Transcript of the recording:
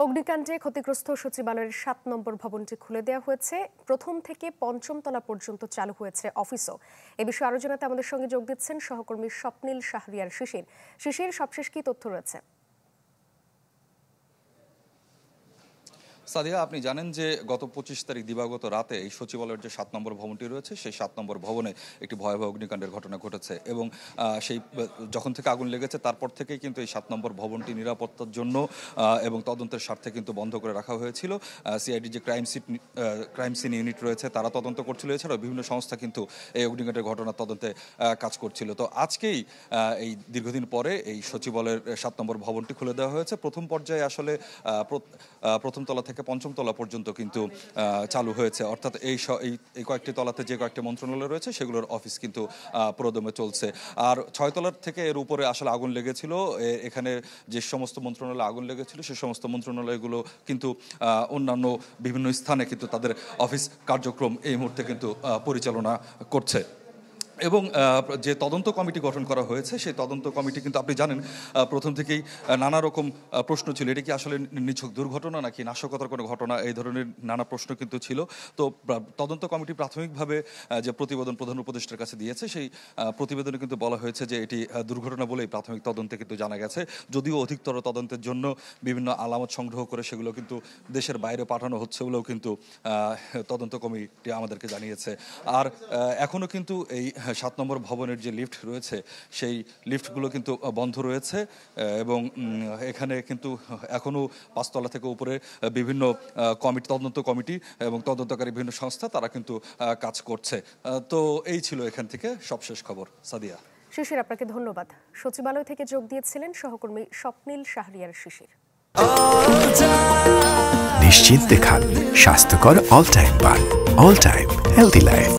অগ্নিকাণ্ডে ক্ষতিগ্রস্ত সচিবালয়ের ৭ নম্বর ভবনটি খুলে দেওয়া হয়েছে। প্রথম থেকে পঞ্চম তলা পর্যন্ত চালু হয়েছে অফিসও। এ বিষয়ে আরো জানাতে আমাদের সঙ্গে যোগ দিচ্ছেন সহকর্মী স্বপ্নীল শাহরিয়ার শিশির। শিশির, সবশেষ কি তথ্য রয়েছে? সাদিয়া, আপনি জানেন যে গত ২৫ তারিখ দিবাগত রাতে এই সচিবালয়ের যে ৭ নম্বর ভবনটি রয়েছে সেই ৭ নম্বর ভবনে একটি ভয়াবহ অগ্নিকাণ্ডের ঘটনা ঘটেছে এবং সেই যখন থেকে আগুন লেগেছে তারপর থেকেই কিন্তু এই ৭ নম্বর ভবনটি নিরাপত্তার জন্য এবং তদন্তের স্বার্থে কিন্তু বন্ধ করে রাখা হয়েছিল। সিআইডি যে ক্রাইম সিন ইউনিট রয়েছে তারা তদন্ত করছিল, এছাড়াও বিভিন্ন সংস্থা কিন্তু এই অগ্নিকাণ্ডের ঘটনার তদন্তে কাজ করছিল। তো আজকেই এই দীর্ঘদিন পরে এই সচিবালয়ের ৭ নম্বর ভবনটি খুলে দেওয়া হয়েছে। প্রথম পর্যায়ে আসলে প্রথম তলা থেকে পঞ্চম তলা পর্যন্ত কিন্তু চালু হয়েছে, অর্থাৎ এই কয়েকটি তলাতে যে কয়েকটি মন্ত্রণালয় রয়েছে সেগুলোর অফিস কিন্তু পুরোদমে চলছে। আর ৬ তলার থেকে এর উপরে আসলে আগুন লেগেছিল। এখানে যে সমস্ত মন্ত্রণালয়ে আগুন লেগেছিল সে সমস্ত মন্ত্রণালয়গুলো কিন্তু অন্যান্য বিভিন্ন স্থানে কিন্তু তাদের অফিস কার্যক্রম এই মুহূর্তে কিন্তু পরিচালনা করছে। এবং যে তদন্ত কমিটি গঠন করা হয়েছে সেই তদন্ত কমিটি কিন্তু আপনি জানেন প্রথম থেকেই নানা রকম প্রশ্ন ছিল, এটা কি আসলে নিছক দুর্ঘটনা নাকি নাশকতার কোনো ঘটনা, এই ধরনের নানা প্রশ্ন কিন্তু ছিল। তো তদন্ত কমিটি প্রাথমিকভাবে যে প্রতিবেদন প্রধান উপদেষ্টার কাছে দিয়েছে সেই প্রতিবেদনে কিন্তু বলা হয়েছে যে এটি দুর্ঘটনা বলেই প্রাথমিক তদন্তে কিন্তু জানা গেছে, যদিও অধিকতর তদন্তের জন্য বিভিন্ন আলামত সংগ্রহ করে সেগুলো কিন্তু দেশের বাইরে পাঠানো হচ্ছে বলেও কিন্তু তদন্ত কমিটি আমাদেরকে জানিয়েছে। আর এখনও কিন্তু এই ৭ নম্বর ভবনের যে লিফট রয়েছে সেই লিফটগুলো কিন্তু বন্ধ রয়েছে এবং এখানে কিন্তু এখনও ৫ তলা থেকে উপরে বিভিন্ন তদন্ত কমিটি এবং তদন্তকারী বিভিন্ন সংস্থা তারা কিন্তু কাজ করছে। তো এই ছিল এখান থেকে সবশেষ খবর। সাদিয়া। শিশির, আপনাকে ধন্যবাদ। সচিবালয় থেকে যোগ দিয়েছিলেন সহকর্মী স্বপ্নীল শাহরিয়ার শিশির। নিশ্চিন্তে খান স্বাস্থ্যকর অল টাইম পান, অল টাইম হেলদি লাইফ।